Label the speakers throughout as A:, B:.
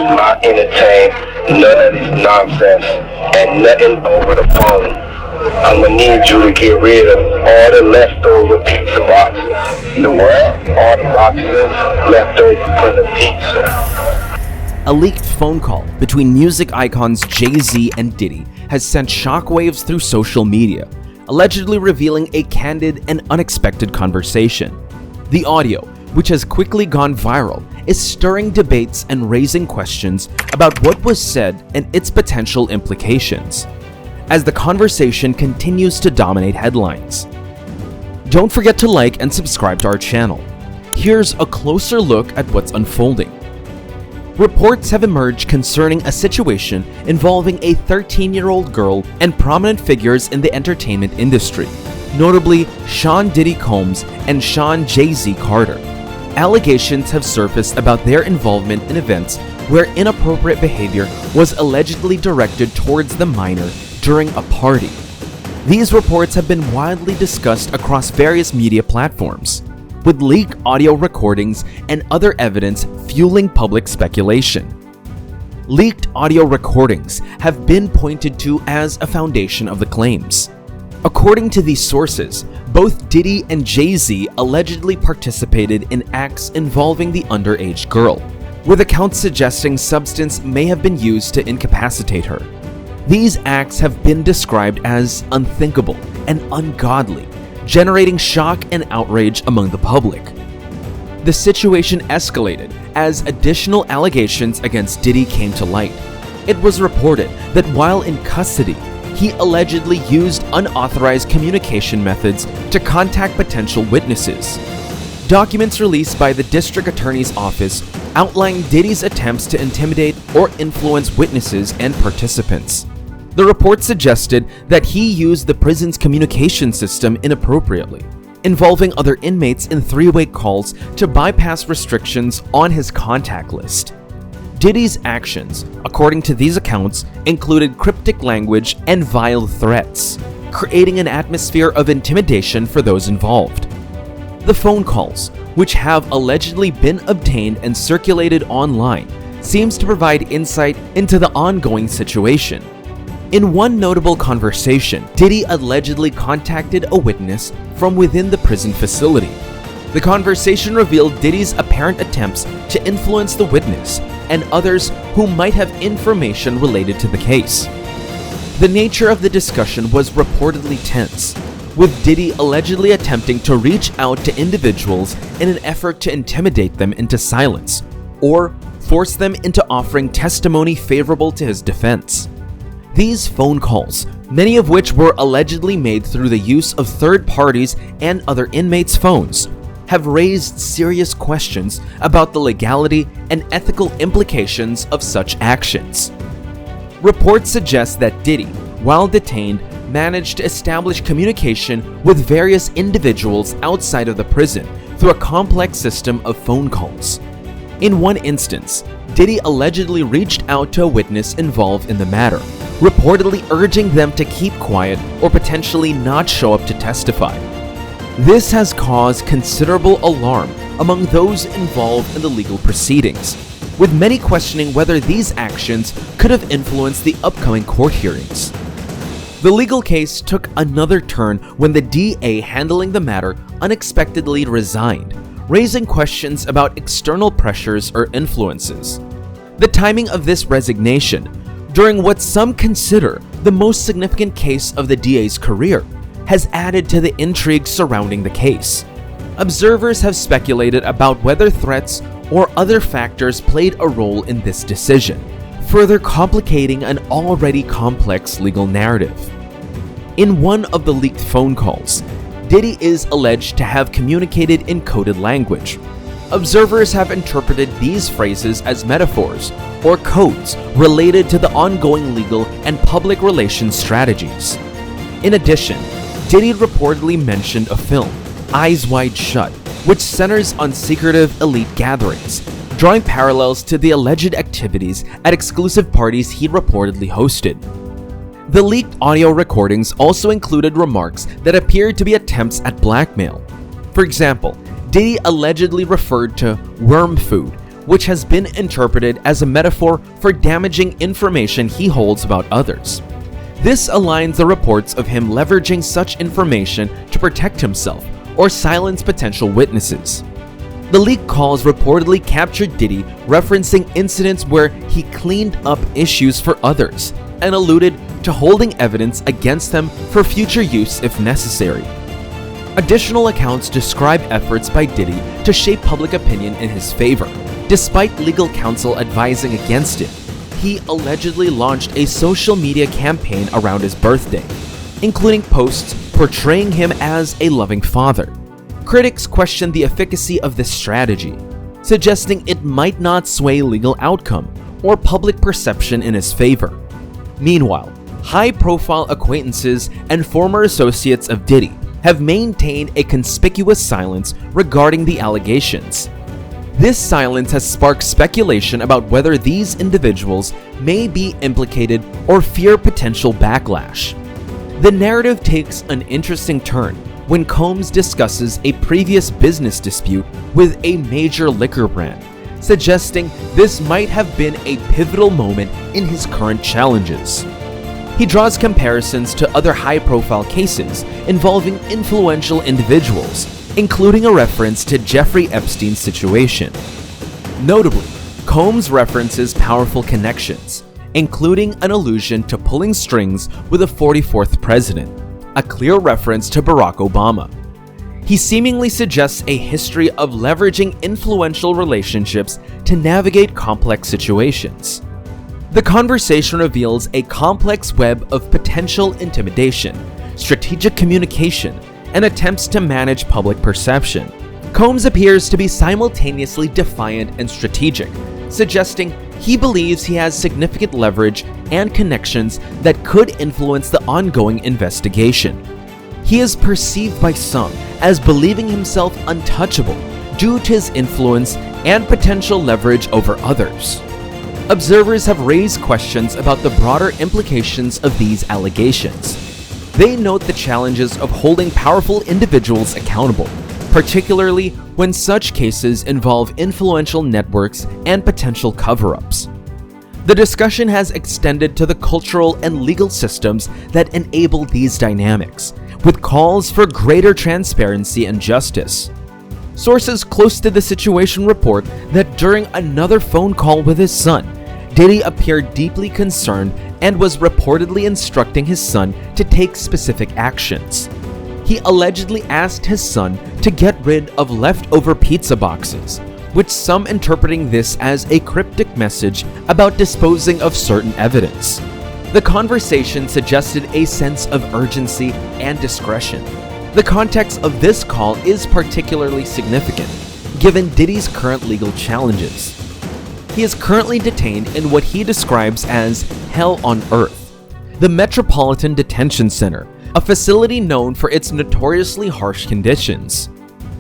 A: not entertain none of this nonsense and nothing over the phone. I'm gonna need you to get rid of all the leftover pizza boxes. The what? All the boxes left over from the pizza.
B: A leaked phone call between music icons Jay-Z and Diddy has sent shockwaves through social media, allegedly revealing a candid and unexpected conversation. The audio, which has quickly gone viral, is stirring debates and raising questions about what was said and its potential implications, as the conversation continues to dominate headlines. Don't forget to like and subscribe to our channel. Here's a closer look at what's unfolding. Reports have emerged concerning a situation involving a 13-year-old girl and prominent figures in the entertainment industry, notably Shawn Diddy Combs and Shawn Jay-Z Carter. Allegations have surfaced about their involvement in events where inappropriate behavior was allegedly directed towards the minor during a party. These reports have been widely discussed across various media platforms, with leaked audio recordings and other evidence fueling public speculation. Leaked audio recordings have been pointed to as a foundation of the claims. According to these sources, both Diddy and Jay-Z allegedly participated in acts involving the underage girl, with accounts suggesting substance may have been used to incapacitate her. These acts have been described as unthinkable and ungodly, generating shock and outrage among the public. The situation escalated as additional allegations against Diddy came to light. It was reported that while in custody, he allegedly used unauthorized communication methods to contact potential witnesses. Documents released by the district attorney's office outline Diddy's attempts to intimidate or influence witnesses and participants. The report suggested that he used the prison's communication system inappropriately, involving other inmates in three-way calls to bypass restrictions on his contact list. Diddy's actions, according to these accounts, included cryptic language and vile threats, creating an atmosphere of intimidation for those involved. The phone calls, which have allegedly been obtained and circulated online, seems to provide insight into the ongoing situation. In one notable conversation, Diddy allegedly contacted a witness from within the prison facility. The conversation revealed Diddy's apparent attempts to influence the witness and others who might have information related to the case. The nature of the discussion was reportedly tense, with Diddy allegedly attempting to reach out to individuals in an effort to intimidate them into silence or force them into offering testimony favorable to his defense. These phone calls, many of which were allegedly made through the use of third parties and other inmates' phones, have raised serious questions about the legality and ethical implications of such actions. Reports suggest that Diddy, while detained, managed to establish communication with various individuals outside of the prison through a complex system of phone calls. In one instance, Diddy allegedly reached out to a witness involved in the matter, reportedly urging them to keep quiet or potentially not show up to testify. This has caused considerable alarm among those involved in the legal proceedings, with many questioning whether these actions could have influenced the upcoming court hearings. The legal case took another turn when the DA handling the matter unexpectedly resigned, raising questions about external pressures or influences. The timing of this resignation, during what some consider the most significant case of the DA's career, has added to the intrigue surrounding the case. Observers have speculated about whether threats or other factors played a role in this decision, further complicating an already complex legal narrative. In one of the leaked phone calls, Diddy is alleged to have communicated in coded language. Observers have interpreted these phrases as metaphors or codes related to the ongoing legal and public relations strategies. In addition, Diddy reportedly mentioned a film, Eyes Wide Shut, which centers on secretive elite gatherings, drawing parallels to the alleged activities at exclusive parties he reportedly hosted. The leaked audio recordings also included remarks that appeared to be attempts at blackmail. For example, Diddy allegedly referred to worm food which has been interpreted as a metaphor for damaging information he holds about others. This aligns the reports of him leveraging such information to protect himself or silence potential witnesses. The leaked calls reportedly captured Diddy referencing incidents where he cleaned up issues for others and alluded to holding evidence against them for future use if necessary. Additional accounts describe efforts by Diddy to shape public opinion in his favor. Despite legal counsel advising against it, he allegedly launched a social media campaign around his birthday, including posts portraying him as a loving father. Critics question the efficacy of this strategy, suggesting it might not sway legal outcome or public perception in his favor. Meanwhile, high-profile acquaintances and former associates of Diddy have maintained a conspicuous silence regarding the allegations. This silence has sparked speculation about whether these individuals may be implicated or fear potential backlash. The narrative takes an interesting turn when Combs discusses a previous business dispute with a major liquor brand, suggesting this might have been a pivotal moment in his current challenges. He draws comparisons to other high-profile cases involving influential individuals, including a reference to Jeffrey Epstein's situation. Notably, Combs references powerful connections, including an allusion to pulling strings with the 44th president, a clear reference to Barack Obama. He seemingly suggests a history of leveraging influential relationships to navigate complex situations. The conversation reveals a complex web of potential intimidation, strategic communication, and attempts to manage public perception. Combs appears to be simultaneously defiant and strategic, suggesting he believes he has significant leverage and connections that could influence the ongoing investigation. He is perceived by some as believing himself untouchable due to his influence and potential leverage over others. Observers have raised questions about the broader implications of these allegations. They note the challenges of holding powerful individuals accountable, particularly when such cases involve influential networks and potential cover-ups. The discussion has extended to the cultural and legal systems that enable these dynamics, with calls for greater transparency and justice. Sources close to the situation report that during another phone call with his son, Diddy appeared deeply concerned and was reportedly instructing his son to take specific actions. He allegedly asked his son to get rid of leftover pizza boxes, with some interpreting this as a cryptic message about disposing of certain evidence. The conversation suggested a sense of urgency and discretion. The context of this call is particularly significant, given Diddy's current legal challenges. He is currently detained in what he describes as Hell on Earth, the Metropolitan Detention Center, a facility known for its notoriously harsh conditions.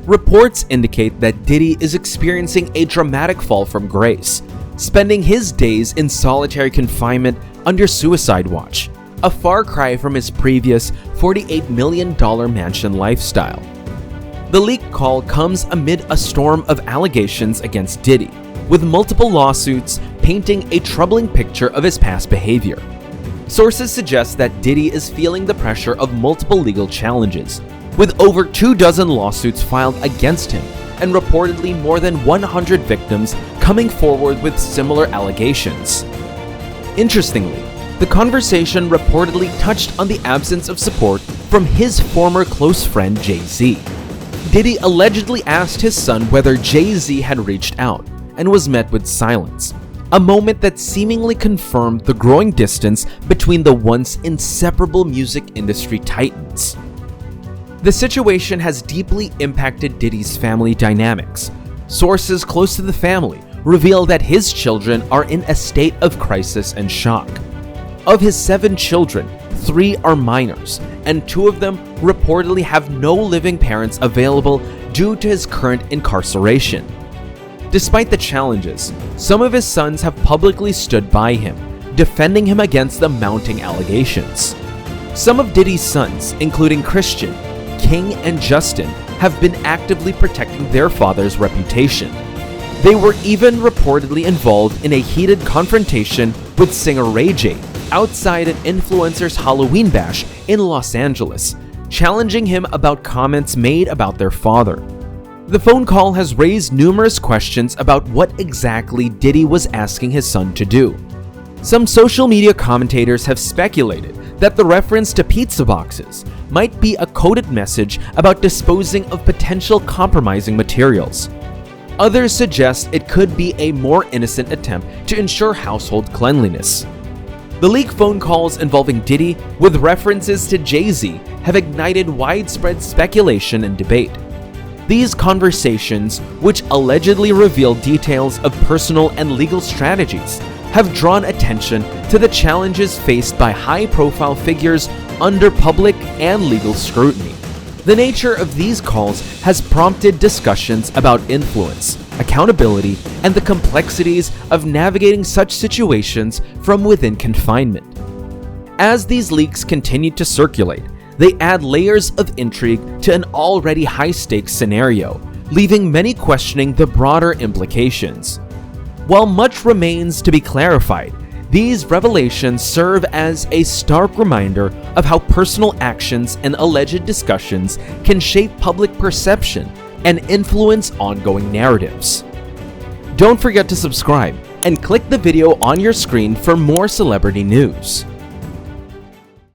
B: Reports indicate that Diddy is experiencing a dramatic fall from grace, spending his days in solitary confinement under suicide watch, a far cry from his previous $48 million mansion lifestyle. The leaked call comes amid a storm of allegations against Diddy, with multiple lawsuits painting a troubling picture of his past behavior. Sources suggest that Diddy is feeling the pressure of multiple legal challenges, with over 24 lawsuits filed against him and reportedly more than 100 victims coming forward with similar allegations. Interestingly, the conversation reportedly touched on the absence of support from his former close friend Jay-Z. Diddy allegedly asked his son whether Jay-Z had reached out and was met with silence, a moment that seemingly confirmed the growing distance between the once inseparable music industry titans. The situation has deeply impacted Diddy's family dynamics. Sources close to the family reveal that his children are in a state of crisis and shock. Of his 7 children, 3 are minors, and 2 of them reportedly have no living parents available due to his current incarceration. Despite the challenges, some of his sons have publicly stood by him, defending him against the mounting allegations. Some of Diddy's sons, including Christian, King, and Justin, have been actively protecting their father's reputation. They were even reportedly involved in a heated confrontation with singer Ray J outside an influencer's Halloween bash in Los Angeles, challenging him about comments made about their father. The phone call has raised numerous questions about what exactly Diddy was asking his son to do. Some social media commentators have speculated that the reference to pizza boxes might be a coded message about disposing of potential compromising materials. Others suggest it could be a more innocent attempt to ensure household cleanliness. The leaked phone calls involving Diddy with references to Jay-Z have ignited widespread speculation and debate. These conversations, which allegedly reveal details of personal and legal strategies, have drawn attention to the challenges faced by high-profile figures under public and legal scrutiny. The nature of these calls has prompted discussions about influence, accountability, and the complexities of navigating such situations from within confinement. As these leaks continue to circulate, they add layers of intrigue to an already high-stakes scenario, leaving many questioning the broader implications. While much remains to be clarified, these revelations serve as a stark reminder of how personal actions and alleged discussions can shape public perception and influence ongoing narratives. Don't forget to subscribe and click the video on your screen for more celebrity news.